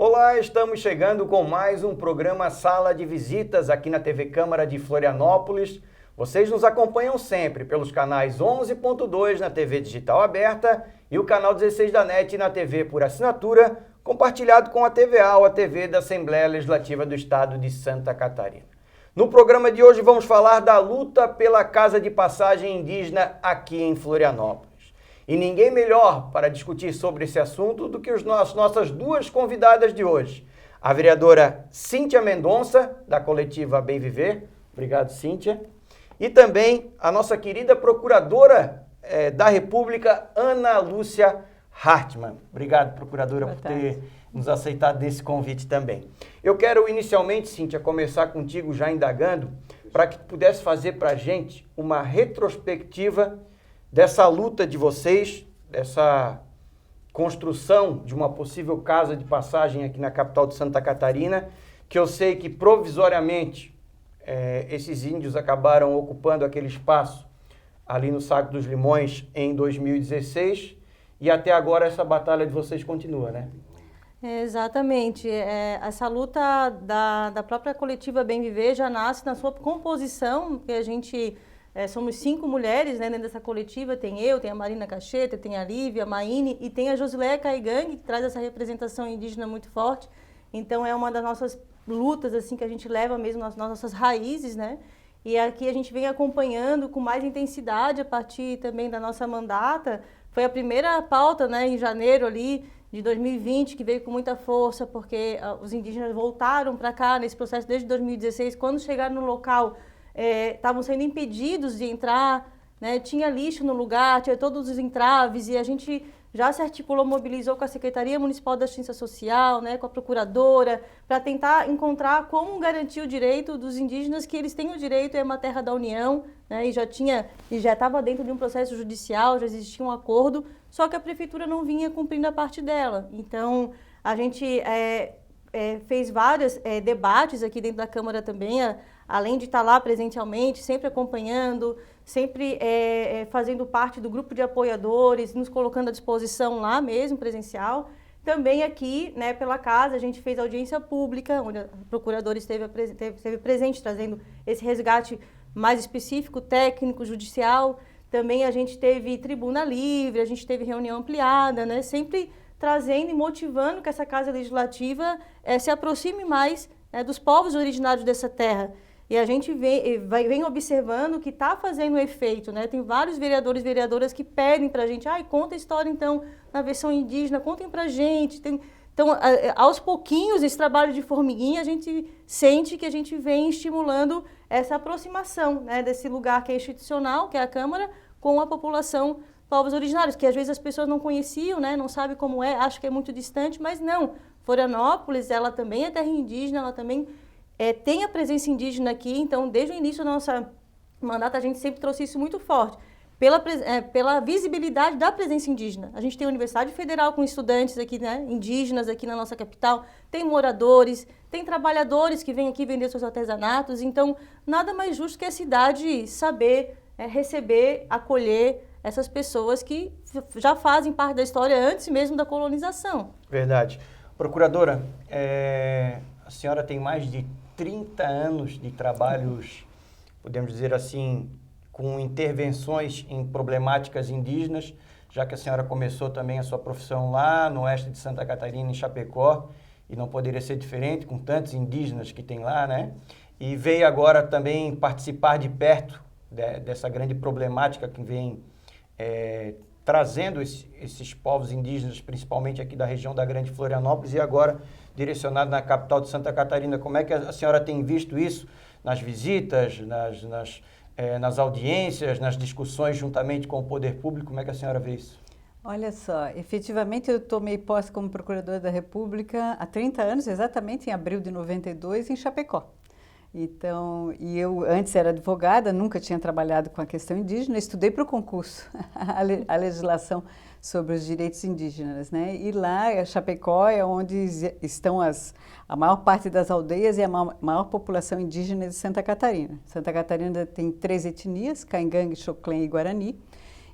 Olá, estamos chegando com mais um programa Sala de Visitas aqui na TV Câmara de Florianópolis. Vocês nos acompanham sempre pelos canais 11.2 na TV digital aberta e o canal 16 da NET na TV por assinatura, compartilhado com a TVA, a TV da Assembleia Legislativa do Estado de Santa Catarina. No programa de hoje vamos falar da luta pela Casa de Passagem Indígena aqui em Florianópolis. E ninguém melhor para discutir sobre esse assunto do que as nossas duas convidadas de hoje. A vereadora Cíntia Mendonça, da coletiva Bem Viver. Obrigado, Cíntia. E também a nossa querida procuradora da República, Ana Lúcia Hartmann. Obrigado, procuradora, por ter nos aceitado esse convite também. Eu quero inicialmente, Cíntia, começar contigo já indagando, para que tu pudesse fazer para a gente uma retrospectiva dessa luta de vocês, dessa construção de uma possível casa de passagem aqui na capital de Santa Catarina, que eu sei que provisoriamente esses índios acabaram ocupando aquele espaço ali no Saco dos Limões em 2016 e até agora essa batalha de vocês continua, né? Exatamente. Essa luta da própria coletiva Bem Viver já nasce na sua composição, porque a gente... somos 5 mulheres, né, dentro dessa coletiva, tem eu, tem a Marina Cacheta, tem a Lívia, a Maine e tem a Josileia Caigangue, que traz essa representação indígena muito forte. Então é uma das nossas lutas assim, que a gente leva mesmo nas nossas raízes, né? E aqui a gente vem acompanhando com mais intensidade a partir também da nossa mandata. Foi a primeira pauta, né, em janeiro ali de 2020, que veio com muita força, porque os indígenas voltaram para cá nesse processo desde 2016, quando chegaram no local... estavam sendo impedidos de entrar, né? Tinha lixo no lugar, tinha todos os entraves e a gente já se articulou, mobilizou com a Secretaria Municipal da Assistência Social, né? Com a Procuradora, para tentar encontrar como garantir o direito dos indígenas, que eles têm o direito, é uma terra da União, né? E já estava dentro de um processo judicial, já existia um acordo, só que a Prefeitura não vinha cumprindo a parte dela. Então, a gente fez vários debates aqui dentro da Câmara também, além de estar lá presencialmente, sempre acompanhando, sempre fazendo parte do grupo de apoiadores, nos colocando à disposição lá mesmo, presencial. Também aqui, né, pela casa, a gente fez audiência pública, onde a procuradora esteve presente, trazendo esse resgate mais específico, técnico, judicial. Também a gente teve tribuna livre, a gente teve reunião ampliada, né, sempre trazendo e motivando que essa Casa Legislativa se aproxime mais, né, dos povos originários dessa terra. E a gente vem observando que está fazendo efeito, né? Tem vários vereadores e vereadoras que pedem para a gente, conta a história então na versão indígena, contem para a gente. Então, aos pouquinhos, esse trabalho de formiguinha, a gente sente que a gente vem estimulando essa aproximação, né, desse lugar que é institucional, que é a Câmara, com a população povos originários, que às vezes as pessoas não conheciam, né, não sabem como é, acham que é muito distante, mas não. Florianópolis, ela também é terra indígena, ela também tem a presença indígena aqui, então desde o início da nossa mandata a gente sempre trouxe isso muito forte, pela visibilidade da presença indígena. A gente tem a Universidade Federal com estudantes aqui, né, indígenas aqui na nossa capital, tem moradores, tem trabalhadores que vêm aqui vender seus artesanatos, então nada mais justo que a cidade saber receber, acolher essas pessoas que já fazem parte da história antes mesmo da colonização. Verdade. Procuradora, a senhora tem mais de 30 anos de trabalhos, podemos dizer assim, com intervenções em problemáticas indígenas, já que a senhora começou também a sua profissão lá no oeste de Santa Catarina, em Chapecó, e não poderia ser diferente com tantos indígenas que tem lá, né? E veio agora também participar de perto dessa grande problemática que vem trazendo esses povos indígenas, principalmente aqui da região da Grande Florianópolis, e agora direcionado na capital de Santa Catarina. Como é que a senhora tem visto isso nas visitas, nas audiências, nas discussões juntamente com o poder público? Como é que a senhora vê isso? Olha só, efetivamente eu tomei posse como Procuradora da República há 30 anos, exatamente em abril de 92, em Chapecó. Então, e eu antes era advogada, nunca tinha trabalhado com a questão indígena, estudei para o concurso a legislação sobre os direitos indígenas, né? E lá, Chapecó, é onde estão a maior parte das aldeias e a maior população indígena de Santa Catarina. Santa Catarina tem 3 etnias, Caingangue, Xoclém e Guarani,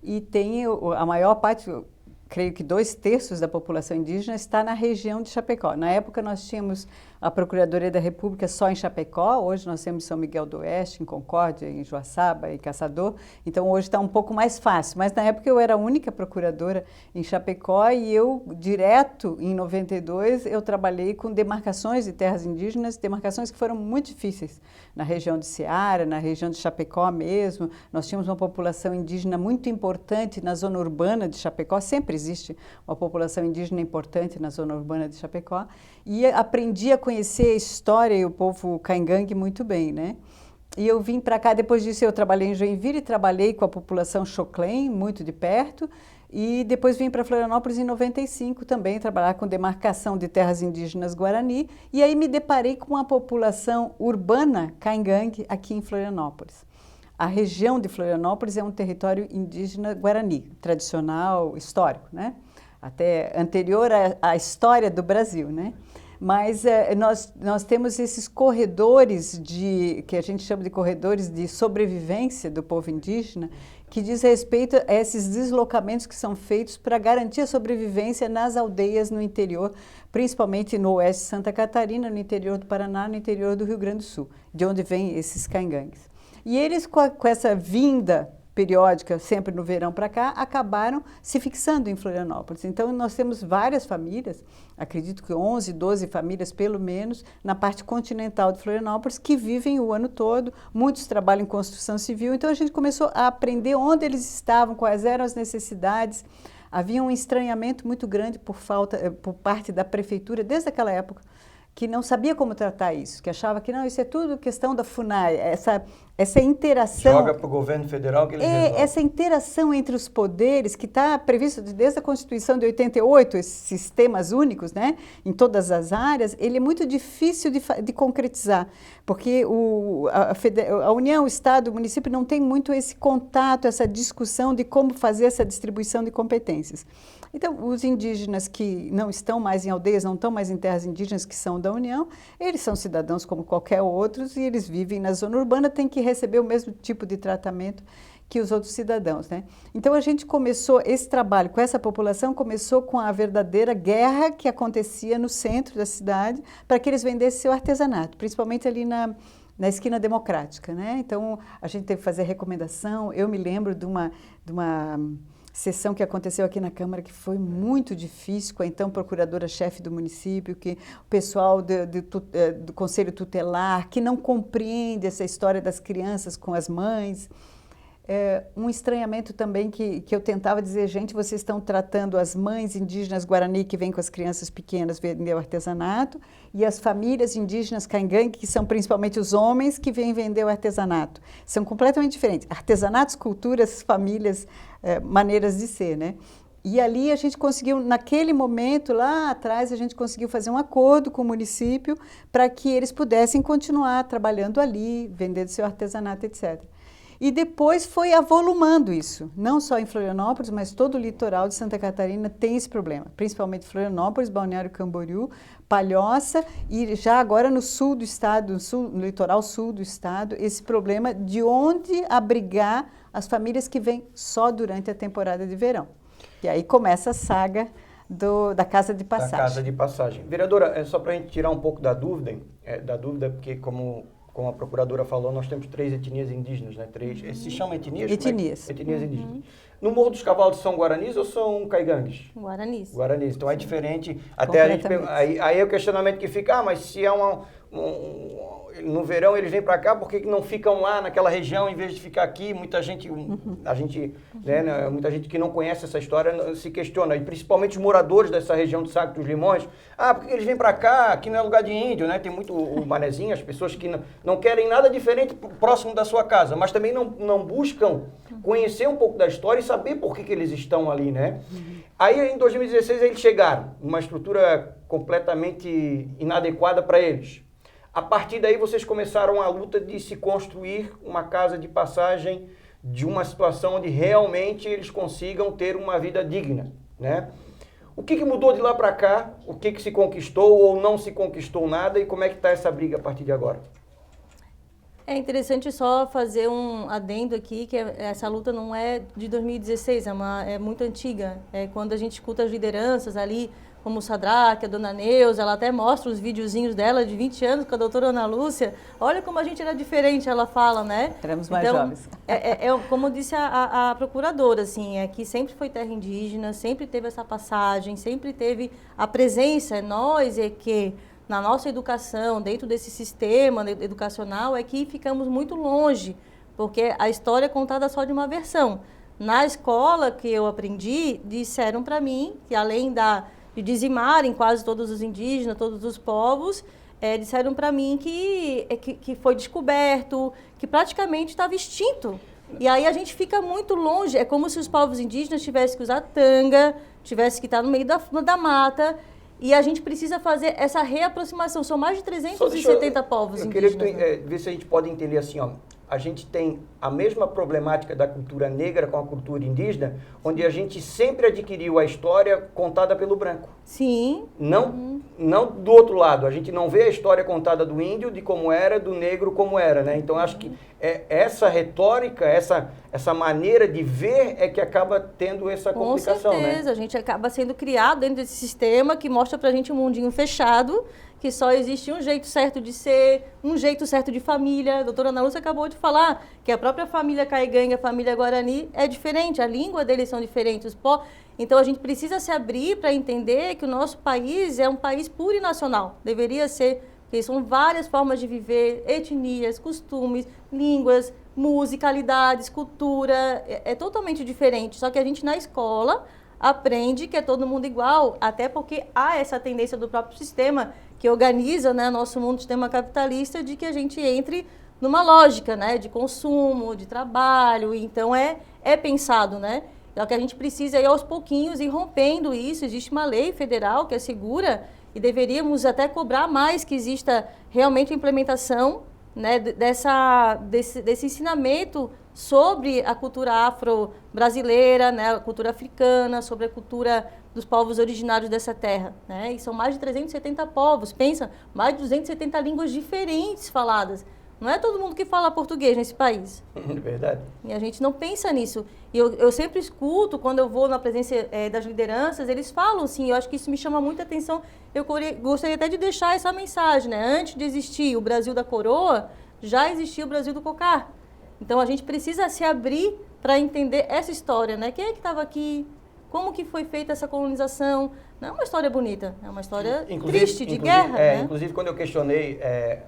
e tem a maior parte, creio que 2/3 da população indígena está na região de Chapecó. Na época nós tínhamos a Procuradoria da República só em Chapecó, hoje nós temos em São Miguel do Oeste, em Concórdia, em Joaçaba, em Caçador, então hoje está um pouco mais fácil, mas na época eu era a única procuradora em Chapecó e eu, direto em 92, eu trabalhei com demarcações de terras indígenas, demarcações que foram muito difíceis, na região de Ceará, na região de Chapecó mesmo, nós tínhamos uma população indígena muito importante na zona urbana de Chapecó, sempre existe uma população indígena importante na zona urbana de Chapecó, e aprendi a conhecer a história e o povo caingangue muito bem, né? E eu vim para cá, depois disso eu trabalhei em Joinville, trabalhei com a população Xoclen, muito de perto, e depois vim para Florianópolis em 95 também, trabalhar com demarcação de terras indígenas Guarani, e aí me deparei com a população urbana caingangue aqui em Florianópolis. A região de Florianópolis é um território indígena Guarani, tradicional, histórico, né? Até anterior à história do Brasil, né? Mas nós temos esses corredores que a gente chama de corredores de sobrevivência do povo indígena, que diz respeito a esses deslocamentos que são feitos para garantir a sobrevivência nas aldeias no interior, principalmente no oeste de Santa Catarina, no interior do Paraná, no interior do Rio Grande do Sul, de onde vêm esses caingangues. E eles, com essa vinda periódica, sempre no verão para cá, acabaram se fixando em Florianópolis. Então, nós temos várias famílias, acredito que 11, 12 famílias pelo menos, na parte continental de Florianópolis, que vivem o ano todo, muitos trabalham em construção civil. Então, a gente começou a aprender onde eles estavam, quais eram as necessidades. Havia um estranhamento muito grande por parte da prefeitura, desde aquela época, que não sabia como tratar isso, que achava que não, isso é tudo questão da FUNAI, essa interação... Joga para o governo federal que eles resolvem. Essa interação entre os poderes, que está previsto desde a Constituição de 88, esses sistemas únicos, né, em todas as áreas, ele é muito difícil de concretizar, porque a União, o Estado, o município não tem muito esse contato, essa discussão de como fazer essa distribuição de competências. Então, os indígenas que não estão mais em aldeias, não estão mais em terras indígenas que são da União, eles são cidadãos como qualquer outros e eles vivem na zona urbana, têm que receber o mesmo tipo de tratamento que os outros cidadãos, né? Então, a gente começou, esse trabalho com essa população começou com a verdadeira guerra que acontecia no centro da cidade para que eles vendessem seu artesanato, principalmente ali na esquina democrática, né? Então, a gente teve que fazer recomendação. Eu me lembro de uma sessão que aconteceu aqui na Câmara que foi muito difícil com a então procuradora-chefe do município, que o pessoal do Conselho Tutelar, que não compreende essa história das crianças com as mães. Um estranhamento também que eu tentava dizer, gente, vocês estão tratando as mães indígenas Guarani que vêm com as crianças pequenas vender o artesanato e as famílias indígenas caingangue, que são principalmente os homens que vêm vender o artesanato. São completamente diferentes. Artesanatos, culturas, famílias, maneiras de ser, né? E ali a gente conseguiu, naquele momento, lá atrás, a gente conseguiu fazer um acordo com o município para que eles pudessem continuar trabalhando ali, vendendo seu artesanato, etc. E depois foi avolumando isso, não só em Florianópolis, mas todo o litoral de Santa Catarina tem esse problema, principalmente Florianópolis, Balneário Camboriú, Palhoça e já agora no sul do estado, no litoral sul do estado, esse problema de onde abrigar as famílias que vêm só durante a temporada de verão. E aí começa a saga da Casa de Passagem. Da Casa de Passagem. Vereadora, só para a gente tirar um pouco da dúvida porque como a procuradora falou, nós temos 3 etnias indígenas, né? 3, se chama etnias? Etnias. Etnias indígenas. No Morro dos Cavalos são guaranis ou são caigangues? Guaranis. Guaranis. Então é diferente. Até a gente, aí é o questionamento que fica, mas se é no verão eles vêm para cá, por que não ficam lá naquela região em vez de ficar aqui? Muita gente, muita gente que não conhece essa história se questiona, e principalmente os moradores dessa região do Saco dos Limões. Por que eles vêm para cá? Aqui não é lugar de índio, né? Tem muito o manezinho, as pessoas que não querem nada diferente próximo da sua casa, mas também não buscam conhecer um pouco da história e saber por que eles estão ali, né? Aí, em 2016, eles chegaram, uma estrutura completamente inadequada para eles. A partir daí, vocês começaram a luta de se construir uma casa de passagem de uma situação onde realmente eles consigam ter uma vida digna, né? O que mudou de lá para cá? O que se conquistou ou não se conquistou nada? E como é que está essa briga a partir de agora? É interessante só fazer um adendo aqui, que essa luta não é de 2016, é muito antiga. É quando a gente escuta as lideranças ali, como o Sadraque, a Dona Neuza, ela até mostra os videozinhos dela de 20 anos com a doutora Ana Lúcia. Olha como a gente era diferente, ela fala, né? Éramos mais jovens. Como disse a procuradora, assim, que sempre foi terra indígena, sempre teve essa passagem, sempre teve a presença, nós é que... Na nossa educação, dentro desse sistema educacional, é que ficamos muito longe, porque a história é contada só de uma versão. Na escola que eu aprendi, disseram para mim que além de dizimarem quase todos os indígenas, todos os povos, disseram para mim que foi descoberto, que praticamente estava extinto. E aí a gente fica muito longe, é como se os povos indígenas tivessem que usar tanga, tivessem que estar no meio da mata. E a gente precisa fazer essa reaproximação. São mais de 370 povos indígenas. Eu queria ver se a gente pode entender assim, ó. A gente tem a mesma problemática da cultura negra com a cultura indígena, onde a gente sempre adquiriu a história contada pelo branco. Sim. Não do outro lado. A gente não vê a história contada do índio, de como era, do negro como era, né? Então, acho que essa retórica, essa maneira de ver é que acaba tendo essa complicação, né? Com certeza. A gente acaba sendo criado dentro desse sistema que mostra pra gente um mundinho fechado, que só existe um jeito certo de ser, um jeito certo de família. A doutora Ana Lúcia acabou de falar que a própria família Caigangue, a família Guarani é diferente, a língua deles são diferentes. Então, a gente precisa se abrir para entender que o nosso país é um país plurinacional. Deveria ser, porque são várias formas de viver, etnias, costumes, línguas, musicalidades, cultura. É totalmente diferente. Só que a gente, na escola, aprende que é todo mundo igual, até porque há essa tendência do próprio sistema que organiza, né, nosso mundo, sistema capitalista, de que a gente entre numa lógica, né, de consumo, de trabalho. Então, é pensado, né? É o que a gente precisa ir aos pouquinhos ir rompendo isso. Existe uma lei federal que assegura e deveríamos até cobrar mais que exista realmente a implementação, né, desse ensinamento sobre a cultura afro-brasileira, né, a cultura africana, sobre a cultura dos povos originários dessa terra, né? E são mais de 370 povos, pensa, mais de 270 línguas diferentes faladas. Não é todo mundo que fala português nesse país. É verdade. E a gente não pensa nisso. E eu sempre escuto, quando eu vou na presença das lideranças, eles falam assim, eu acho que isso me chama muita atenção. Eu gostaria até de deixar essa mensagem, né? Antes de existir o Brasil da coroa, já existia o Brasil do cocar. Então, a gente precisa se abrir para entender essa história, né? Quem é que estava aqui? Como que foi feita essa colonização? Não é uma história bonita, é uma história triste, de guerra, né? Inclusive, quando eu questionei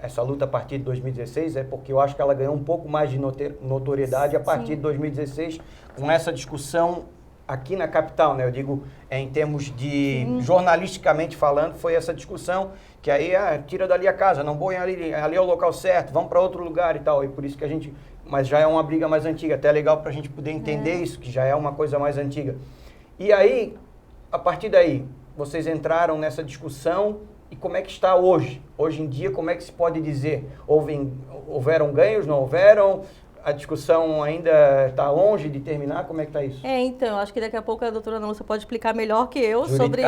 essa luta a partir de 2016, é porque eu acho que ela ganhou um pouco mais de notoriedade a partir de 2016, com essa discussão aqui na capital, né? Eu digo, em termos de, jornalisticamente falando, foi essa discussão que aí tira dali a casa, não põe ali é o local certo, vamos para outro lugar e tal. E por isso que a gente... Mas já é uma briga mais antiga, até é legal para a gente poder entender isso, que já é uma coisa mais antiga. E aí, a partir daí, vocês entraram nessa discussão e como é que está hoje? Hoje em dia, como é que se pode dizer? Houveram ganhos, não houveram? A discussão ainda está longe de terminar? Como é que está isso? Então, acho que daqui a pouco a doutora Ana Lúcia pode explicar melhor que eu sobre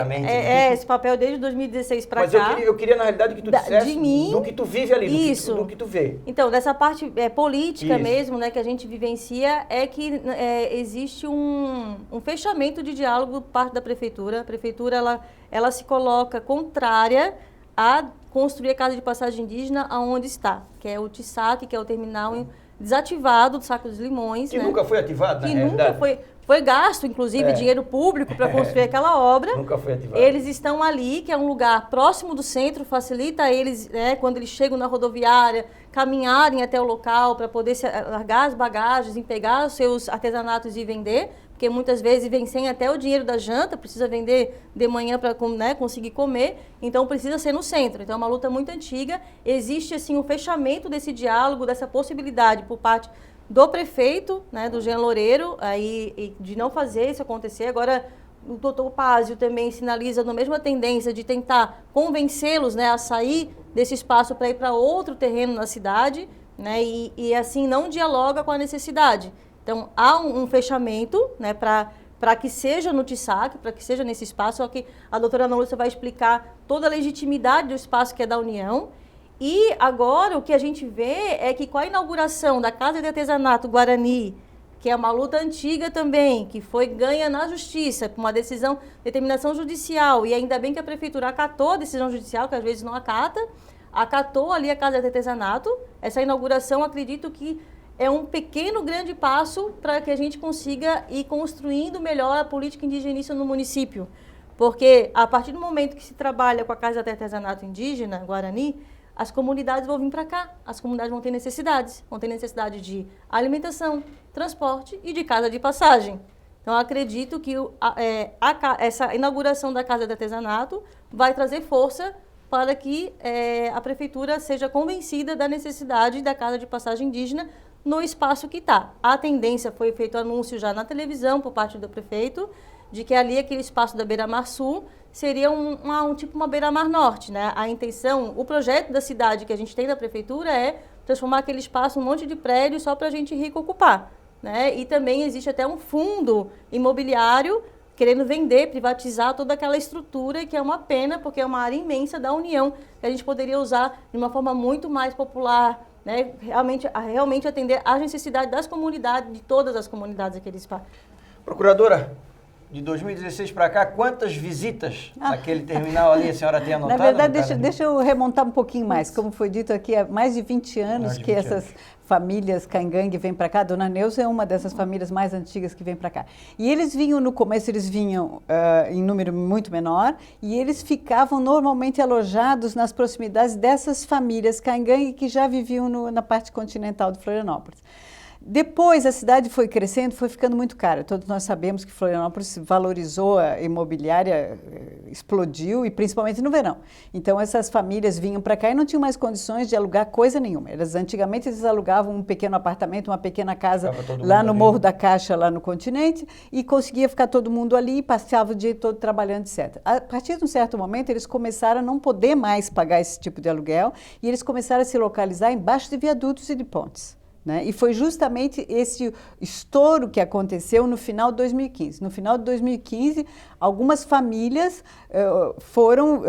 esse papel desde 2016 para cá. Mas eu queria, na realidade, que tu dissesse do que tu vive ali, do que tu vê. Então, dessa parte política mesmo, né, que a gente vivencia, é que existe um fechamento de diálogo por parte da prefeitura. A prefeitura, ela se coloca contrária a construir a casa de passagem indígena aonde está, que é o TISAC, que é o terminal desativado do Saco dos Limões. Que nunca foi ativado, na realidade. Nunca foi gasto, inclusive, dinheiro público para construir aquela obra. Nunca foi ativado. Eles estão ali, que é um lugar próximo do centro, facilita a eles, quando eles chegam na rodoviária, caminharem até o local para poder largar as bagagens e pegar os seus artesanatos e vender, porque muitas vezes vem sem até o dinheiro da janta, precisa vender de manhã para conseguir comer, então precisa ser no centro. Então é uma luta muito antiga, existe assim um fechamento desse diálogo, dessa possibilidade por parte do prefeito, né, do Jean Loureiro, aí, de não fazer isso acontecer. Agora o doutor Pazio também sinaliza na mesma tendência de tentar convencê-los, né, a sair desse espaço para ir para outro terreno na cidade, né, e assim não dialoga com a necessidade. Então, há um fechamento, né, para que seja no TISAC, para que seja nesse espaço, só que a doutora Ana Lúcia vai explicar toda a legitimidade do espaço que é da União. E agora o que a gente vê é que com a inauguração da Casa de Artesanato Guarani, que é uma luta antiga também, que foi ganha na justiça, por uma decisão, determinação judicial, e ainda bem que a prefeitura acatou a decisão judicial, que às vezes não acata, acatou ali a Casa de Artesanato. Essa inauguração, acredito que é um pequeno, grande passo para que a gente consiga ir construindo melhor a política indigenista no município. Porque a partir do momento que se trabalha com a Casa de Artesanato Indígena, Guarani, as comunidades vão vir para cá, as comunidades vão ter necessidade de alimentação, transporte e de casa de passagem. Então, acredito que essa inauguração da Casa de Artesanato vai trazer força para que a prefeitura seja convencida da necessidade da casa de passagem indígena no espaço que está. A tendência, foi feito anúncio já na televisão por parte do prefeito, de que ali, aquele espaço da Beira-Mar Sul, seria tipo uma Beira-Mar Norte, né? A intenção, o projeto da cidade que a gente tem da prefeitura é transformar aquele espaço um monte de prédio só para a gente rico ocupar, né? E também existe até um fundo imobiliário querendo vender, privatizar toda aquela estrutura, que é uma pena, porque é uma área imensa da União, que a gente poderia usar de uma forma muito mais popular, né? Realmente atender às necessidades das comunidades, de todas as comunidades daquele espaço. Procuradora, de 2016 para cá, quantas visitas naquele terminal ali a senhora tem anotado? Na verdade, deixa eu remontar um pouquinho mais. Como foi dito aqui, há mais de 20 anos que essas famílias caingangue vêm para cá. Dona Neuza é uma dessas famílias mais antigas que vem para cá. E eles vinham, no começo, em número muito menor, e eles ficavam normalmente alojados nas proximidades dessas famílias caingangue que já viviam na parte continental de Florianópolis. Depois a cidade foi crescendo, foi ficando muito cara. Todos nós sabemos que Florianópolis valorizou, a imobiliária explodiu, e principalmente no verão. Então essas famílias vinham para cá e não tinham mais condições de alugar coisa nenhuma. Antigamente eles alugavam um pequeno apartamento, uma pequena casa lá no Morro da Caixa, lá no continente, e conseguia ficar todo mundo ali e passeava o dia todo trabalhando, etc. A partir de um certo momento eles começaram a não poder mais pagar esse tipo de aluguel, e eles começaram a se localizar embaixo de viadutos e de pontes. Né? E foi justamente esse estouro que aconteceu no final de 2015. No final de 2015, algumas famílias foram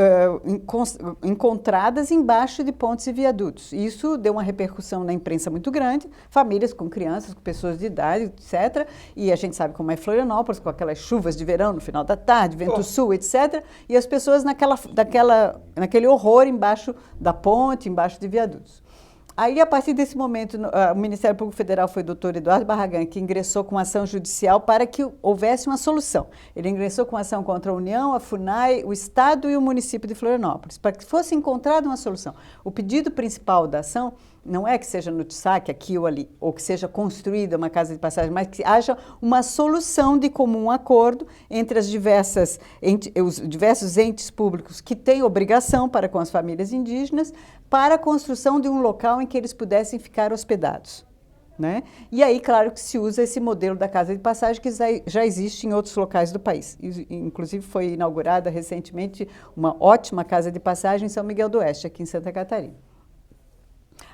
encontradas embaixo de pontes e viadutos. Isso deu uma repercussão na imprensa muito grande, famílias com crianças, com pessoas de idade, etc. E a gente sabe como é Florianópolis, com aquelas chuvas de verão no final da tarde, vento sul, etc. E as pessoas naquele horror embaixo da ponte, embaixo de viadutos. Aí, a partir desse momento, o Ministério Público Federal foi o doutor Eduardo Barragan, que ingressou com ação judicial para que houvesse uma solução. Ele ingressou com ação contra a União, a FUNAI, o Estado e o município de Florianópolis, para que fosse encontrada uma solução. O pedido principal da ação não é que seja no TSAC, aqui ou ali, ou que seja construída uma casa de passagem, mas que haja uma solução de comum acordo entre os diversos entes públicos que têm obrigação para com as famílias indígenas, para a construção de um local em que eles pudessem ficar hospedados. Né? E aí, claro que se usa esse modelo da casa de passagem que já existe em outros locais do país. Inclusive foi inaugurada recentemente uma ótima casa de passagem em São Miguel do Oeste, aqui em Santa Catarina.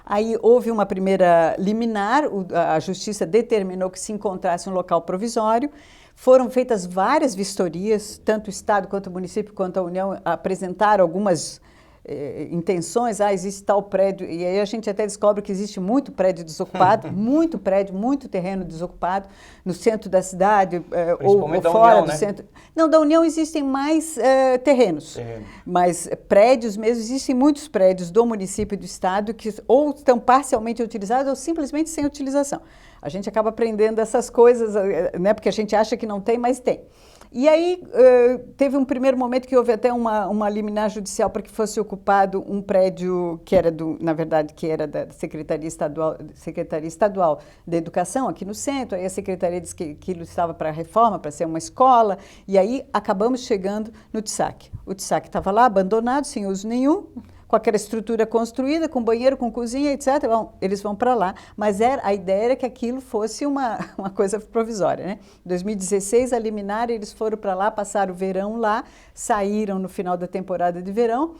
Aí houve uma primeira liminar, a Justiça determinou que se encontrasse um local provisório. Foram feitas várias vistorias, tanto o Estado quanto o município quanto a União apresentaram algumas intenções, existe tal prédio, e aí a gente até descobre que existe muito prédio desocupado, muito prédio, muito terreno desocupado no centro da cidade ou fora União, do centro. Não, da União existem mais terrenos, mas prédios mesmo, existem muitos prédios do município e do estado que ou estão parcialmente utilizados ou simplesmente sem utilização. A gente acaba aprendendo essas coisas, né, porque a gente acha que não tem, mas tem. E aí teve um primeiro momento que houve até uma liminar judicial para que fosse ocupado um prédio que era na verdade, que era da Secretaria Estadual da Educação aqui no centro. Aí a Secretaria disse que aquilo estava para reforma, para ser uma escola, e aí acabamos chegando no TSAC. O TSAC estava lá abandonado, sem uso nenhum, com aquela estrutura construída, com banheiro, com cozinha, etc. Bom, eles vão para lá, mas a ideia era que aquilo fosse uma coisa provisória. Né? Em 2016, a liminar, eles foram para lá, passaram o verão lá, saíram no final da temporada de verão,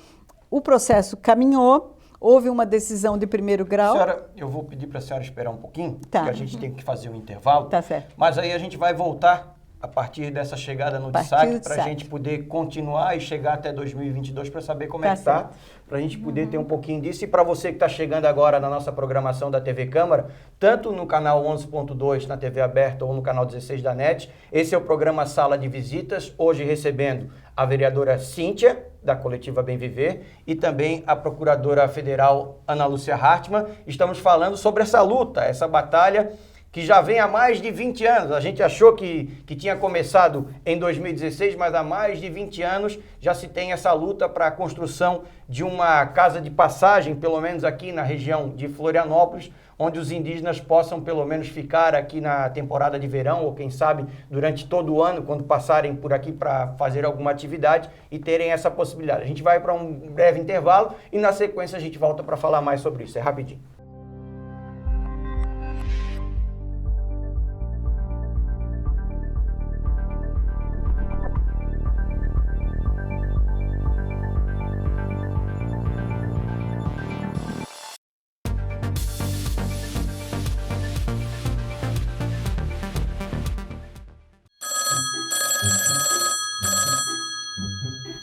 o processo caminhou, houve uma decisão de primeiro grau. Senhora, eu vou pedir para a senhora esperar um pouquinho, tá, porque a gente tem que fazer um intervalo. Tá certo. Mas aí a gente vai voltar a partir dessa chegada no Partir destaque, do para a destaque. gente poder continuar e chegar até 2022 para saber como é Tá que está, certo. para a gente poder ter um pouquinho disso. E para você que está chegando agora na nossa programação da TV Câmara, tanto no canal 11.2 na TV aberta ou no canal 16 da NET, esse é o programa Sala de Visitas, hoje recebendo a vereadora Cíntia, da coletiva Bem Viver, e também a procuradora federal Ana Lúcia Hartmann. Estamos falando sobre essa luta, essa batalha que já vem há mais de 20 anos. A gente achou que tinha começado em 2016, mas há mais de 20 anos já se tem essa luta para a construção de uma casa de passagem, pelo menos aqui na região de Florianópolis, onde os indígenas possam pelo menos ficar aqui na temporada de verão, ou quem sabe durante todo o ano, quando passarem por aqui para fazer alguma atividade e terem essa possibilidade. A gente vai para um breve intervalo e na sequência a gente volta para falar mais sobre isso. É rapidinho.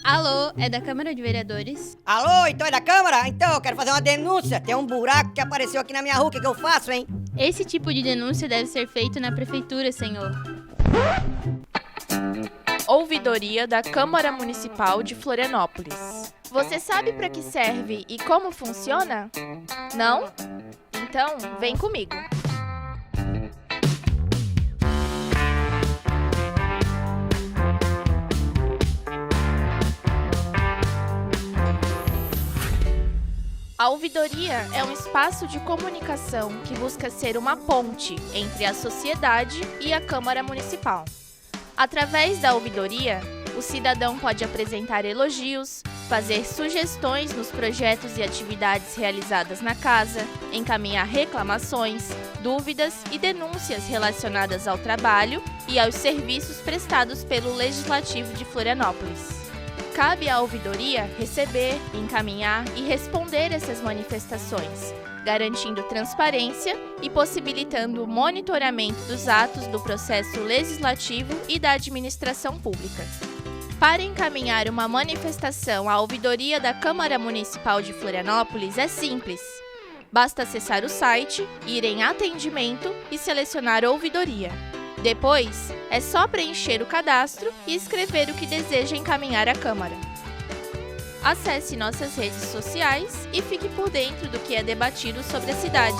Alô, é da Câmara de Vereadores? Alô, então é da Câmara? Então, eu quero fazer uma denúncia. Tem um buraco que apareceu aqui na minha rua, o que eu faço, hein? Esse tipo de denúncia deve ser feito na prefeitura, senhor. Ouvidoria da Câmara Municipal de Florianópolis. Você sabe para que serve e como funciona? Não? Então, vem comigo. A ouvidoria é um espaço de comunicação que busca ser uma ponte entre a sociedade e a Câmara Municipal. Através da ouvidoria, o cidadão pode apresentar elogios, fazer sugestões nos projetos e atividades realizadas na casa, encaminhar reclamações, dúvidas e denúncias relacionadas ao trabalho e aos serviços prestados pelo Legislativo de Florianópolis. Cabe à ouvidoria receber, encaminhar e responder essas manifestações, garantindo transparência e possibilitando o monitoramento dos atos do processo legislativo e da administração pública. Para encaminhar uma manifestação à ouvidoria da Câmara Municipal de Florianópolis é simples. Basta acessar o site, ir em Atendimento e selecionar Ouvidoria. Depois, é só preencher o cadastro e escrever o que deseja encaminhar à Câmara. Acesse nossas redes sociais e fique por dentro do que é debatido sobre a cidade.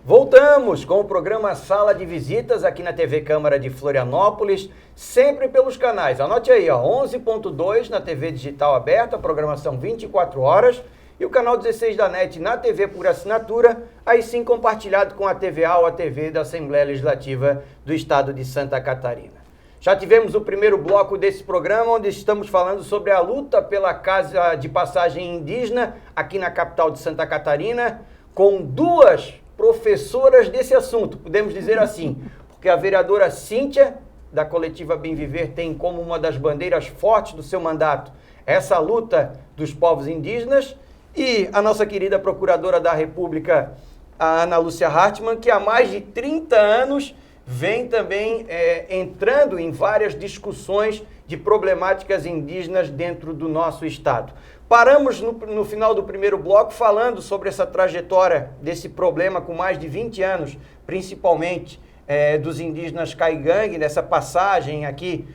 Voltamos com o programa Sala de Visitas aqui na TV Câmara de Florianópolis, sempre pelos canais. Anote aí, ó, 11.2 na TV digital aberta, programação 24 horas, e o canal 16 da NET na TV por assinatura, aí sim compartilhado com a TVA ou a TV da Assembleia Legislativa do Estado de Santa Catarina. Já tivemos o primeiro bloco desse programa, onde estamos falando sobre a luta pela casa de passagem indígena aqui na capital de Santa Catarina, com duas professoras desse assunto, podemos dizer assim, porque a vereadora Cíntia, da coletiva Bem Viver, tem como uma das bandeiras fortes do seu mandato essa luta dos povos indígenas, e a nossa querida procuradora da República, a Ana Lúcia Hartmann, que há mais de 30 anos vem também entrando em várias discussões de problemáticas indígenas dentro do nosso estado. Paramos no final do primeiro bloco falando sobre essa trajetória desse problema com mais de 20 anos, principalmente dos indígenas caigangue, dessa passagem aqui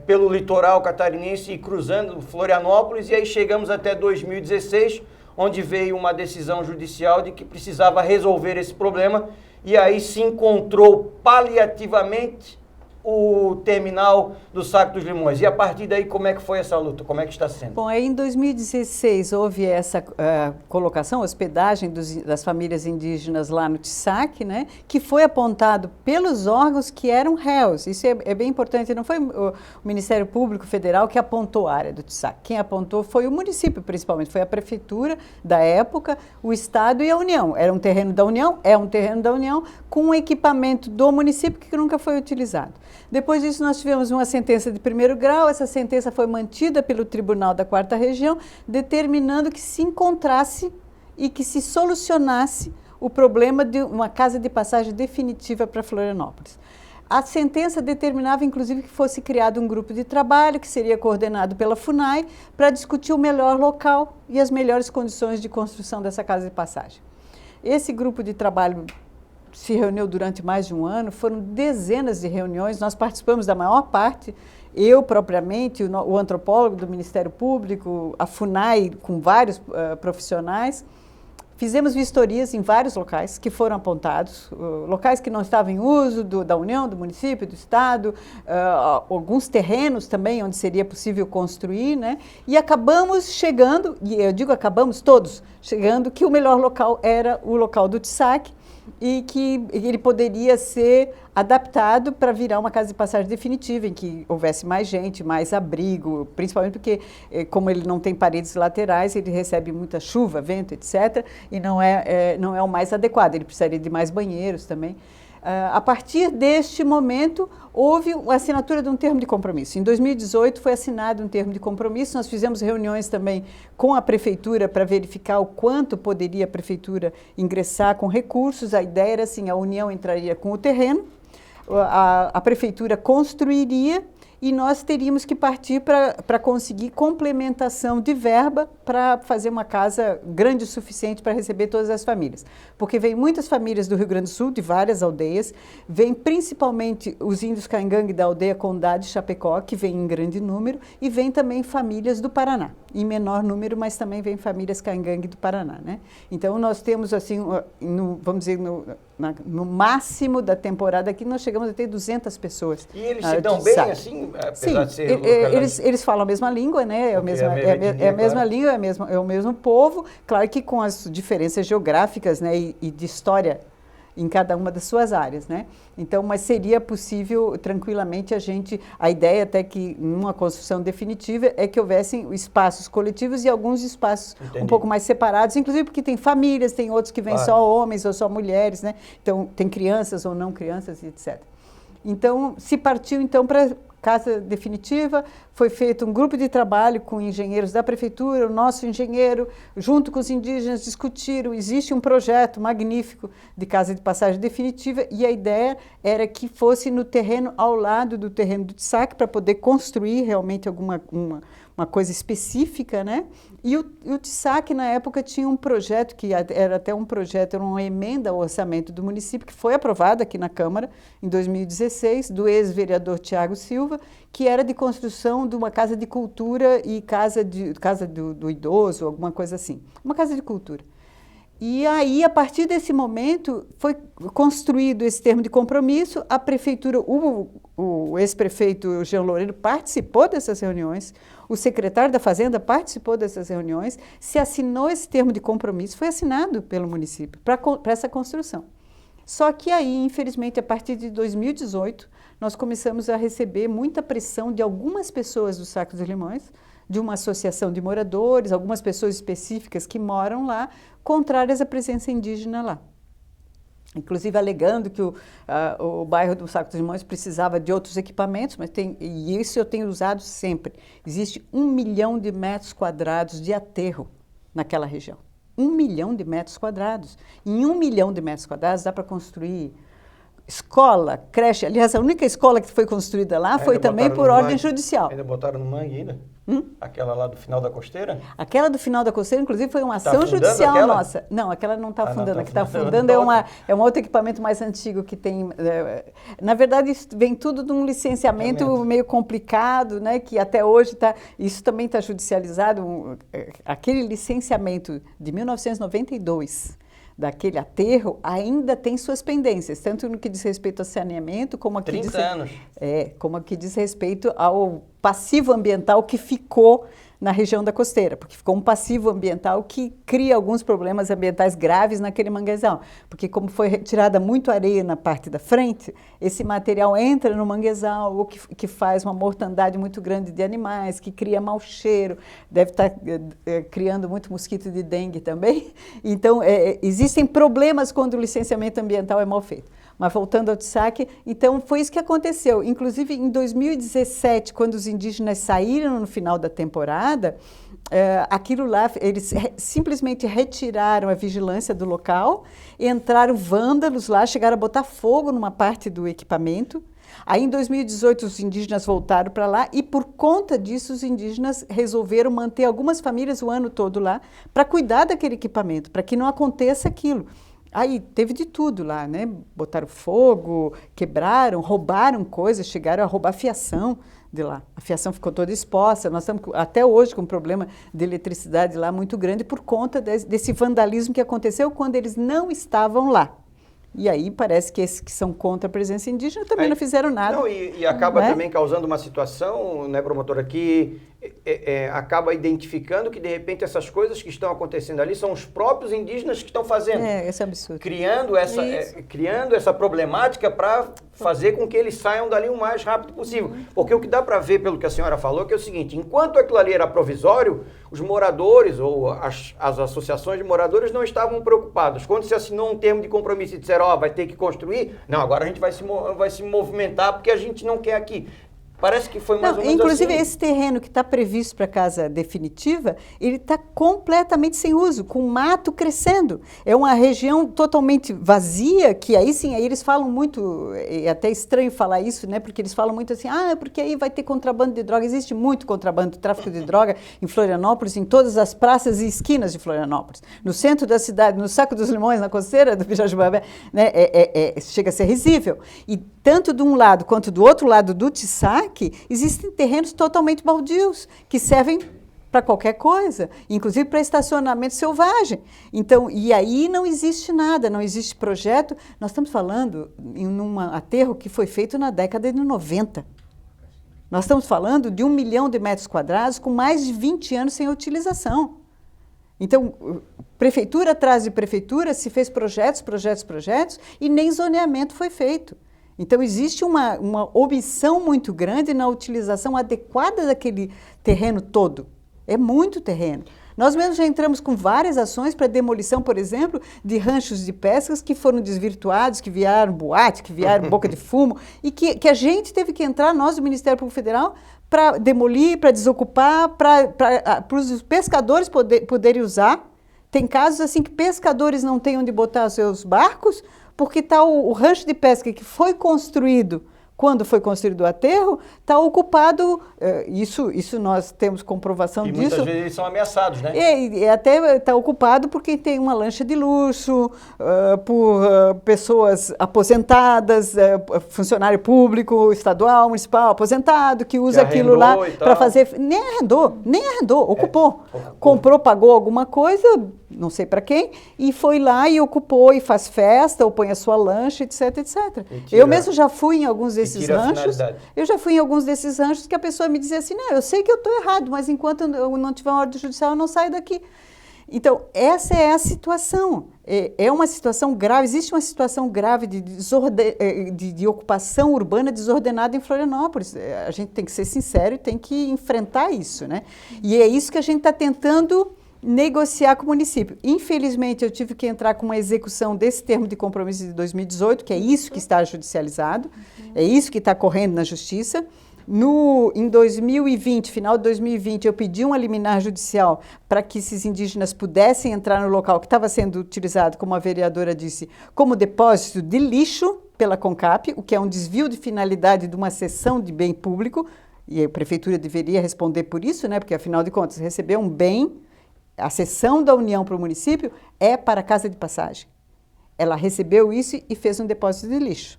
pelo litoral catarinense e cruzando Florianópolis, e aí chegamos até 2016, onde veio uma decisão judicial de que precisava resolver esse problema, e aí se encontrou paliativamente o terminal do Saco dos Limões. E a partir daí, como é que foi essa luta? Como é que está sendo? Bom, aí em 2016 houve essa colocação, hospedagem das famílias indígenas lá no Tissac, né, que foi apontado pelos órgãos que eram réus. Isso é bem importante, não foi o Ministério Público Federal que apontou a área do Tissac. Quem apontou foi o município, principalmente, foi a prefeitura da época, o Estado e a União. Era um terreno da União, é um terreno da União, com um equipamento do município que nunca foi utilizado. Depois disso, nós tivemos uma sentença de primeiro grau, essa sentença foi mantida pelo Tribunal da Quarta Região, determinando que se encontrasse e que se solucionasse o problema de uma casa de passagem definitiva para Florianópolis. A sentença determinava, inclusive, que fosse criado um grupo de trabalho, que seria coordenado pela FUNAI, para discutir o melhor local e as melhores condições de construção dessa casa de passagem. Esse grupo de trabalho se reuniu durante mais de um ano, foram dezenas de reuniões, nós participamos da maior parte, eu propriamente, o antropólogo do Ministério Público, a FUNAI com vários profissionais, fizemos vistorias em vários locais que foram apontados, locais que não estavam em uso da União, do município, do Estado, alguns terrenos também onde seria possível construir, né? E acabamos chegando, e eu digo acabamos todos, chegando que o melhor local era o local do Tissac, e que ele poderia ser adaptado para virar uma casa de passagem definitiva, em que houvesse mais gente, mais abrigo, principalmente porque, como ele não tem paredes laterais, ele recebe muita chuva, vento, etc., e não é o mais adequado, ele precisaria de mais banheiros também. A partir deste momento, houve a assinatura de um termo de compromisso. Em 2018 foi assinado um termo de compromisso, nós fizemos reuniões também com a prefeitura para verificar o quanto poderia a prefeitura ingressar com recursos. A ideia era assim, a União entraria com o terreno, a prefeitura construiria e nós teríamos que partir para conseguir complementação de verba para fazer uma casa grande o suficiente para receber todas as famílias. Porque vem muitas famílias do Rio Grande do Sul, de várias aldeias, vem principalmente os índios Caingangue da aldeia Condá de Chapecó, que vem em grande número, e vem também famílias do Paraná, em menor número, mas também vem famílias Caingangue do Paraná, né? Então nós temos assim, vamos dizer, no máximo da temporada aqui, nós chegamos a ter 200 pessoas. E eles se dão bem assim, apesar de ser eles falam a mesma língua, né? É a mesma língua, é o mesmo povo, claro que com as diferenças geográficas, né, e de história em cada uma das suas áreas, né? Então, mas seria possível tranquilamente a ideia até que numa construção definitiva é que houvessem espaços coletivos e alguns espaços um pouco mais separados, inclusive porque tem famílias, tem outros que vêm só homens ou só mulheres, né? Então, tem crianças ou não crianças, etc. Então, se partiu então para casa definitiva, foi feito um grupo de trabalho com engenheiros da prefeitura, o nosso engenheiro, junto com os indígenas, discutiram, existe um projeto magnífico de casa de passagem definitiva e a ideia era que fosse no terreno ao lado do terreno do Tissac para poder construir realmente uma coisa específica, né? E o Tissac, na época, tinha um projeto, que era até um projeto, era uma emenda ao orçamento do município, que foi aprovada aqui na Câmara em 2016, do ex-vereador Tiago Silva, que era de construção de uma casa de cultura e casa do idoso, alguma coisa assim. Uma casa de cultura. E aí, a partir desse momento, foi construído esse termo de compromisso, a prefeitura, o ex-prefeito Jean Loureiro participou dessas reuniões, o secretário da Fazenda participou dessas reuniões, se assinou esse termo de compromisso, foi assinado pelo município para essa construção. Só que aí, infelizmente, a partir de 2018, nós começamos a receber muita pressão de algumas pessoas do Saco dos Limões, de uma associação de moradores, algumas pessoas específicas que moram lá, contrárias à presença indígena lá. Inclusive alegando que o bairro do Saco dos Limões precisava de outros equipamentos, e isso eu tenho usado sempre. Existe 1 milhão de metros quadrados de aterro naquela região. 1 milhão de metros quadrados. Em 1 milhão de metros quadrados dá para construir escola, creche. Aliás, a única escola que foi construída lá foi também por ordem judicial. Ainda botaram no mangue ainda? Aquela lá do final da costeira? Aquela do final da costeira, inclusive, foi uma ação judicial nossa. Não, aquela não está afundando. A que está afundando é um outro equipamento mais antigo que tem... na verdade, isso vem tudo de um licenciamento meio complicado, né? Que até hoje está... Isso também está judicializado. Aquele licenciamento de 1992 daquele aterro ainda tem suas pendências, tanto no que diz respeito ao saneamento, como aqui 30 anos. como aqui diz respeito ao passivo ambiental que ficou na região da costeira, porque ficou um passivo ambiental que cria alguns problemas ambientais graves naquele manguezal, porque como foi retirada muito areia na parte da frente, esse material entra no manguezal, o que faz uma mortandade muito grande de animais, que cria mau cheiro, deve estar criando muito mosquito de dengue também. Então, existem problemas quando o licenciamento ambiental é mal feito. Mas voltando ao Tissaki, então foi isso que aconteceu. Inclusive, em 2017, quando os indígenas saíram no final da temporada, aquilo lá, eles simplesmente retiraram a vigilância do local, entraram vândalos lá, chegaram a botar fogo numa parte do equipamento. Aí, em 2018, os indígenas voltaram para lá e, por conta disso, os indígenas resolveram manter algumas famílias o ano todo lá para cuidar daquele equipamento, para que não aconteça aquilo. Aí teve de tudo lá, né? Botaram fogo, quebraram, roubaram coisas, chegaram a roubar a fiação de lá. A fiação ficou toda exposta. Nós estamos até hoje com um problema de eletricidade lá muito grande por conta desse vandalismo que aconteceu quando eles não estavam lá. E aí parece que esses que são contra a presença indígena também não fizeram nada. Não, e acaba também causando uma situação, né, promotora, que acaba identificando que, de repente, essas coisas que estão acontecendo ali são os próprios indígenas que estão fazendo. Esse é absurdo. Criando essa problemática para fazer com que eles saiam dali o mais rápido possível. Porque o que dá para ver, pelo que a senhora falou, que é o seguinte: enquanto aquilo ali era provisório, os moradores ou as associações de moradores não estavam preocupados. Quando se assinou um termo de compromisso e disseram, vai ter que construir, não, agora a gente vai se movimentar porque a gente não quer aqui. Parece que foi mais ou menos inclusive, assim. esse terreno que está previsto para a casa definitiva, ele está completamente sem uso, com mato crescendo. É uma região totalmente vazia, que aí sim, aí eles falam muito, é até estranho falar isso, né? Porque eles falam muito assim, porque aí vai ter contrabando de droga. Existe muito contrabando, tráfico de droga em Florianópolis, em todas as praças e esquinas de Florianópolis. No centro da cidade, no Saco dos Limões, na costeira do Pirajubavé, né? Chega a ser risível. E tanto de um lado quanto do outro lado do Tissaki, existem terrenos totalmente baldios, que servem para qualquer coisa, inclusive para estacionamento selvagem. Então, e aí não existe nada, não existe projeto. Nós estamos falando em um aterro que foi feito na década de 90. Nós estamos falando de 1 milhão de metros quadrados com mais de 20 anos sem utilização. Então, prefeitura atrás de prefeitura, se fez projetos, e nem zoneamento foi feito. Então, existe uma omissão muito grande na utilização adequada daquele terreno todo. É muito terreno. Nós mesmos já entramos com várias ações para demolição, por exemplo, de ranchos de pescas que foram desvirtuados, que viraram boate, que viraram boca de fumo, e que a gente teve que entrar, nós do Ministério Público Federal, para demolir, para desocupar, para os pescadores poderem usar. Tem casos assim que pescadores não têm onde botar os seus barcos, porque está o rancho de pesca que foi construído, quando foi construído o aterro, está ocupado, isso nós temos comprovação disso. E muitas vezes eles são ameaçados, né? E até está ocupado porque tem uma lancha de luxo, por pessoas aposentadas, funcionário público, estadual, municipal, aposentado, que usa aquilo lá para fazer... Nem arrendou, ocupou. Comprou, pagou alguma coisa, não sei para quem, e foi lá e ocupou e faz festa, ou põe a sua lancha, etc, etc. Eu mesmo já fui em alguns desses ranchos. Eu já fui em alguns desses ranchos que a pessoa me dizia assim, não, eu sei que eu estou errado, mas enquanto eu não tiver uma ordem judicial, eu não saio daqui. Então, essa é a situação. É uma situação grave, existe uma situação grave de ocupação urbana desordenada em Florianópolis. A gente tem que ser sincero e tem que enfrentar isso, né? E é isso que a gente está tentando negociar com o município. Infelizmente, eu tive que entrar com uma execução desse termo de compromisso de 2018, que é isso que está judicializado, é isso que está correndo na justiça. Em 2020, final de 2020, eu pedi uma liminar judicial para que esses indígenas pudessem entrar no local que estava sendo utilizado, como a vereadora disse, como depósito de lixo pela CONCAP, o que é um desvio de finalidade de uma cessão de bem público, e a prefeitura deveria responder por isso, né? Porque, afinal de contas, receber um bem, a cessão da União para o município é para a casa de passagem. ela recebeu isso e fez um depósito de lixo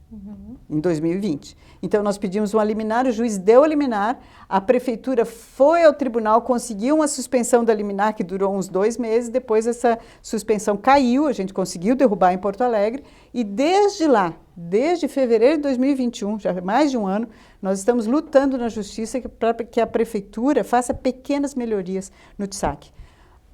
em 2020. Então, nós pedimos uma liminar, o juiz deu a liminar, a prefeitura foi ao tribunal, conseguiu uma suspensão da liminar que durou uns 2 meses, depois essa suspensão caiu, a gente conseguiu derrubar em Porto Alegre, e desde lá, desde fevereiro de 2021, já mais de um ano, nós estamos lutando na justiça para que a prefeitura faça pequenas melhorias no TSAC.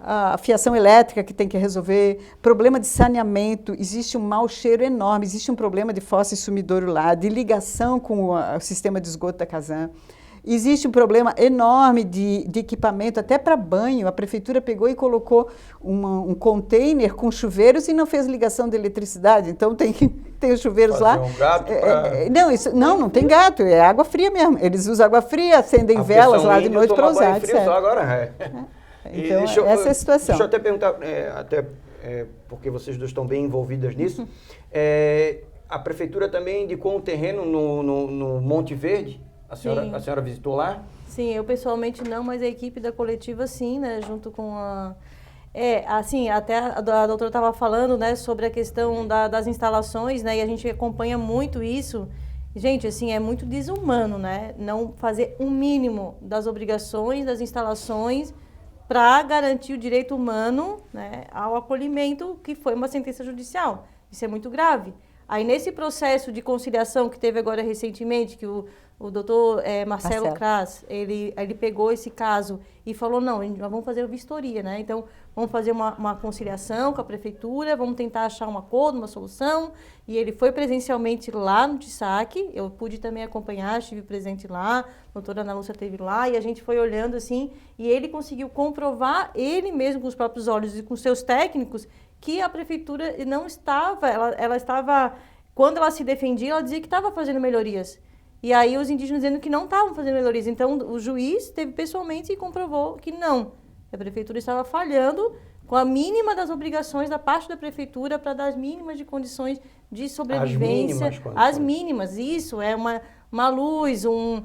A fiação elétrica que tem que resolver, problema de saneamento, existe um mau cheiro enorme, existe um problema de fossa e sumidouro lá, de ligação com o sistema de esgoto da Casan. Existe um problema enorme de equipamento, até para banho. A prefeitura pegou e colocou um container com chuveiros e não fez ligação de eletricidade. Então, tem os chuveiros Fazer lá. um gato pra... Não tem gato, é água fria mesmo. Eles usam água fria, acendem velas lá de noite para usar, etc. Só agora, Então, essa é a situação. Deixa eu até perguntar, porque vocês duas estão bem envolvidas nisso. A prefeitura também indicou um terreno no Monte Verde? A senhora visitou lá? Sim, eu pessoalmente não, mas a equipe da coletiva sim, né, junto com a... assim, até a doutora estava falando, né, sobre a questão das instalações, né, e a gente acompanha muito isso. Gente, assim, é muito desumano, né, não fazer o mínimo das obrigações, das instalações, para garantir o direito humano, né, ao acolhimento, que foi uma sentença judicial. Isso é muito grave. Aí, nesse processo de conciliação que teve agora recentemente, que o doutor Marcelo Kras, ele pegou esse caso e falou, não, nós vamos fazer a vistoria, né? Então, vamos fazer uma conciliação com a prefeitura, vamos tentar achar um acordo, uma solução. E ele foi presencialmente lá no TSAC, eu pude também acompanhar, estive presente lá, a doutora Ana Lúcia esteve lá, e a gente foi olhando assim, e ele conseguiu comprovar, ele mesmo com os próprios olhos e com seus técnicos, que a prefeitura não estava, ela estava, quando ela se defendia, ela dizia que estava fazendo melhorias. E aí os indígenas dizendo que não estavam fazendo melhorias. Então o juiz teve pessoalmente e comprovou que não. A prefeitura estava falhando com a mínima das obrigações da parte da prefeitura para dar as mínimas de condições de sobrevivência. As mínimas, isso, é uma luz, um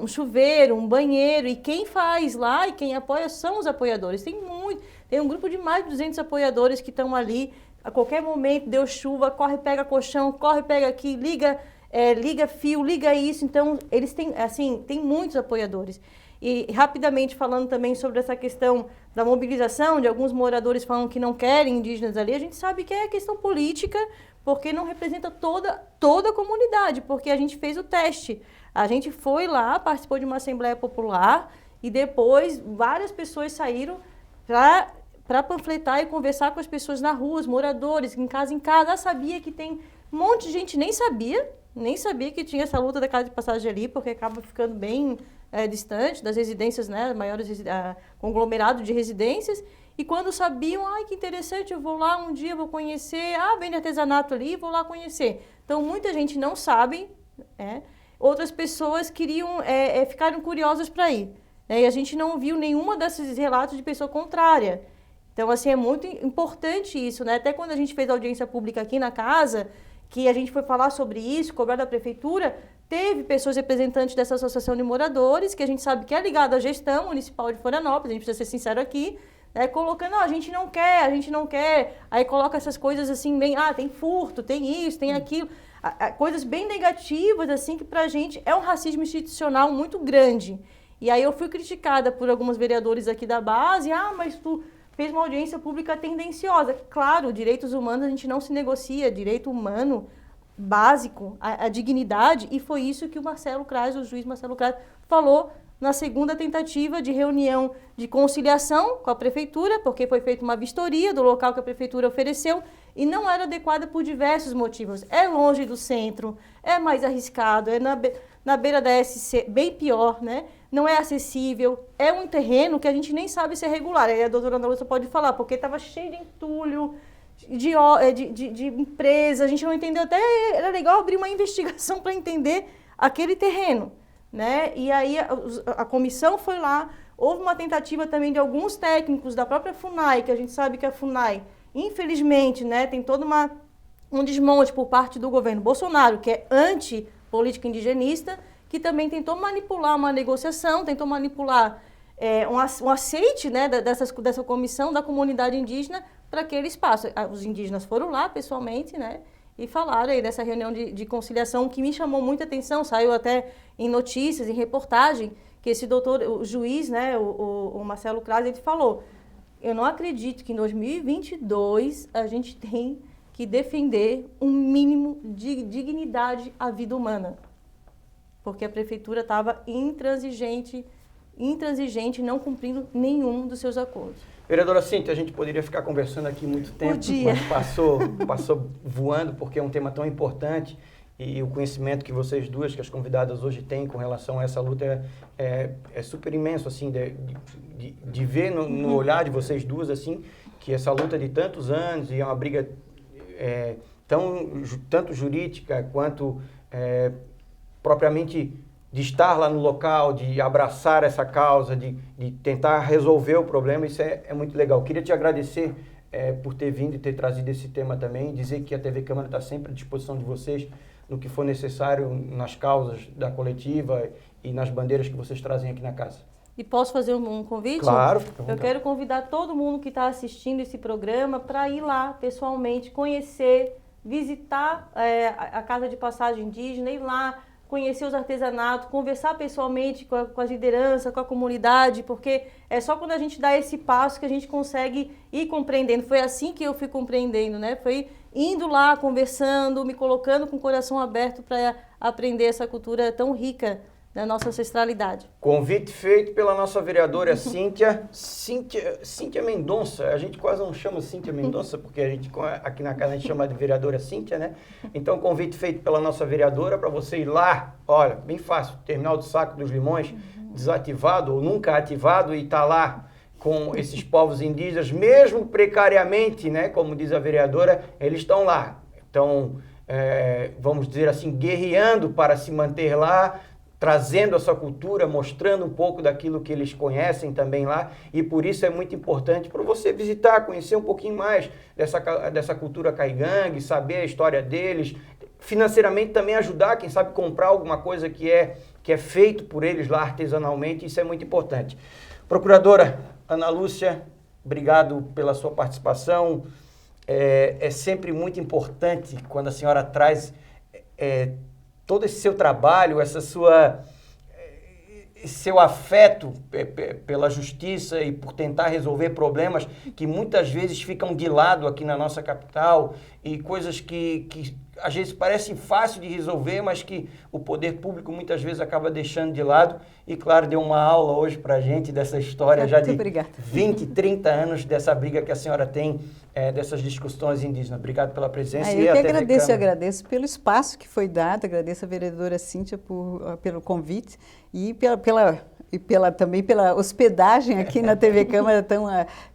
chuveiro, um banheiro. E quem faz lá e quem apoia são os apoiadores. Tem um grupo de mais de 200 apoiadores que estão ali. A qualquer momento deu chuva, corre, pega colchão, corre, pega aqui, liga fio, liga isso. Então, eles têm, assim, tem muitos apoiadores. E, rapidamente, falando também sobre essa questão da mobilização, de alguns moradores falam que não querem indígenas ali, a gente sabe que é questão política, porque não representa toda a comunidade, porque a gente fez o teste. A gente foi lá, participou de uma Assembleia Popular, e depois várias pessoas saíram para panfletar e conversar com as pessoas na rua, os moradores, em casa. Já sabia que tem um monte de gente, nem sabia que tinha essa luta da casa de passagem ali, porque acaba ficando bem distante das residências, né, maiores conglomerado de residências. E quando sabiam, que interessante, eu vou lá um dia, vou conhecer, vende artesanato ali, vou lá conhecer. Então, muita gente não sabe, outras pessoas ficaram curiosas para ir. E a gente não viu nenhuma desses relatos de pessoa contrária. Então, assim, é muito importante isso, né? Até quando a gente fez a audiência pública aqui na casa, que a gente foi falar sobre isso, cobrar da prefeitura, teve pessoas representantes dessa associação de moradores, que a gente sabe que é ligada à gestão municipal de Florianópolis, a gente precisa ser sincero aqui, colocando, a gente não quer, aí coloca essas coisas assim, bem, tem furto, tem isso, tem aquilo, coisas bem negativas, assim, que pra gente é um racismo institucional muito grande. E aí eu fui criticada por alguns vereadores aqui da base, mas tu fez uma audiência pública tendenciosa. Claro, direitos humanos a gente não se negocia, direito humano básico, a dignidade, e foi isso que o juiz Marcelo Kras falou na segunda tentativa de reunião de conciliação com a prefeitura, porque foi feita uma vistoria do local que a prefeitura ofereceu e não era adequada por diversos motivos. É longe do centro, é mais arriscado, é na beira da SC, bem pior, né? Não é acessível, é um terreno que a gente nem sabe se é regular. Aí a doutora Ana Lúcia pode falar, porque estava cheio de entulho, de empresa, a gente não entendeu, até era legal abrir uma investigação para entender aquele terreno, né? E aí a comissão foi lá, houve uma tentativa também de alguns técnicos da própria FUNAI, que a gente sabe que a FUNAI, infelizmente, né, tem todo um desmonte por parte do governo Bolsonaro, que é anti-política indigenista, que também tentou manipular uma negociação, tentou manipular um aceite, né, dessa comissão da comunidade indígena para aquele espaço. Os indígenas foram lá pessoalmente, né? E falaram aí dessa reunião de conciliação que me chamou muita atenção, saiu até em notícias, em reportagem, que esse doutor, o juiz, né, o Marcelo Crase, ele falou, eu não acredito que em 2022 a gente tem que defender um mínimo de dignidade à vida humana, porque a prefeitura estava intransigente, não cumprindo nenhum dos seus acordos. Vereadora Cíntia, a gente poderia ficar conversando aqui muito tempo, mas passou voando, porque é um tema tão importante e o conhecimento que vocês duas, que as convidadas hoje têm com relação a essa luta é super imenso, assim, de ver no olhar de vocês duas, assim, que essa luta de tantos anos e é uma briga tanto jurídica quanto propriamente de estar lá no local, de abraçar essa causa, de tentar resolver o problema, isso é muito legal. Queria te agradecer por ter vindo e ter trazido esse tema também, dizer que a TV Câmara está sempre à disposição de vocês no que for necessário nas causas da coletiva e nas bandeiras que vocês trazem aqui na casa. E posso fazer um convite? Claro. Eu quero convidar todo mundo que está assistindo esse programa para ir lá pessoalmente, conhecer, visitar a Casa de Passagem Indígena, ir lá, conhecer os artesanatos, conversar pessoalmente com a liderança, com a comunidade, porque é só quando a gente dá esse passo que a gente consegue ir compreendendo. Foi assim que eu fui compreendendo, né? Foi indo lá, conversando, me colocando com o coração aberto para aprender essa cultura tão rica da nossa ancestralidade. Convite feito pela nossa vereadora Cíntia Mendonça. A gente quase não chama Cíntia Mendonça, porque a gente aqui na casa a gente chama de vereadora Cíntia, né? Então, convite feito pela nossa vereadora para você ir lá, olha, bem fácil, Terminal do Saco dos Limões, desativado ou nunca ativado, e tá lá com esses povos indígenas, mesmo precariamente, né? Como diz a vereadora, eles estão lá. Então, vamos dizer assim, guerreando para se manter lá, trazendo a sua cultura, mostrando um pouco daquilo que eles conhecem também lá, e por isso é muito importante para você visitar, conhecer um pouquinho mais dessa cultura caigangue, saber a história deles, financeiramente também ajudar, quem sabe comprar alguma coisa que é feito por eles lá artesanalmente, isso é muito importante. Procuradora Ana Lúcia, obrigado pela sua participação, é sempre muito importante quando a senhora traz todo esse seu trabalho, esse seu afeto pela justiça e por tentar resolver problemas que muitas vezes ficam de lado aqui na nossa capital e coisas que às vezes parecem fácil de resolver, mas que o poder público muitas vezes acaba deixando de lado. E, claro, deu uma aula hoje pra gente dessa história já de 20, 30 anos dessa briga que a senhora tem, dessas discussões indígenas. Obrigado pela presença. Eu que agradeço pelo espaço que foi dado, agradeço a vereadora Cíntia pelo convite e também pela hospedagem aqui na TV Câmara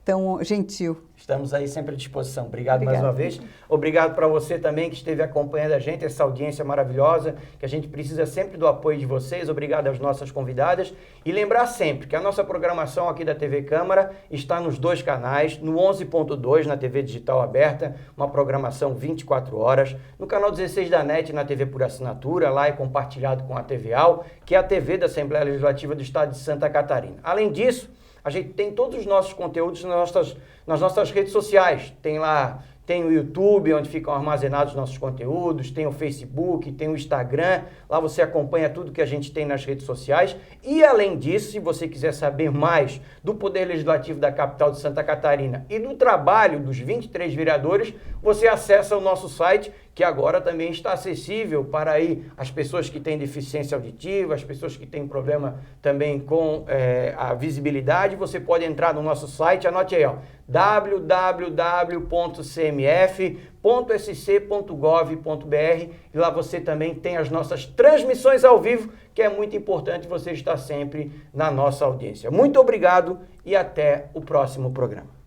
tão gentil. Estamos aí sempre à disposição. Obrigado mais uma vez. Obrigado para você também que esteve acompanhando a gente, essa audiência maravilhosa, que a gente precisa sempre do apoio de vocês. Obrigado às nossas convidadas. E lembrar sempre que a nossa programação aqui da TV Câmara está nos 2 canais, no 11.2 na TV Digital Aberta, uma programação 24 horas, no canal 16 da NET na TV por assinatura, lá é compartilhado com a TVAL, que é a TV da Assembleia Legislativa do Estado de Santa Catarina. Além disso, a gente tem todos os nossos conteúdos nas nossas redes sociais. Tem o YouTube, onde ficam armazenados os nossos conteúdos, tem o Facebook, tem o Instagram. Lá você acompanha tudo que a gente tem nas redes sociais. E, além disso, se você quiser saber mais do Poder Legislativo da capital de Santa Catarina e do trabalho dos 23 vereadores, você acessa o nosso site, que agora também está acessível para aí as pessoas que têm deficiência auditiva, as pessoas que têm problema também com a visibilidade. Você pode entrar no nosso site, anote aí, ó, www.cmf.sc.gov.br, e lá você também tem as nossas transmissões ao vivo, que é muito importante você estar sempre na nossa audiência. Muito obrigado e até o próximo programa.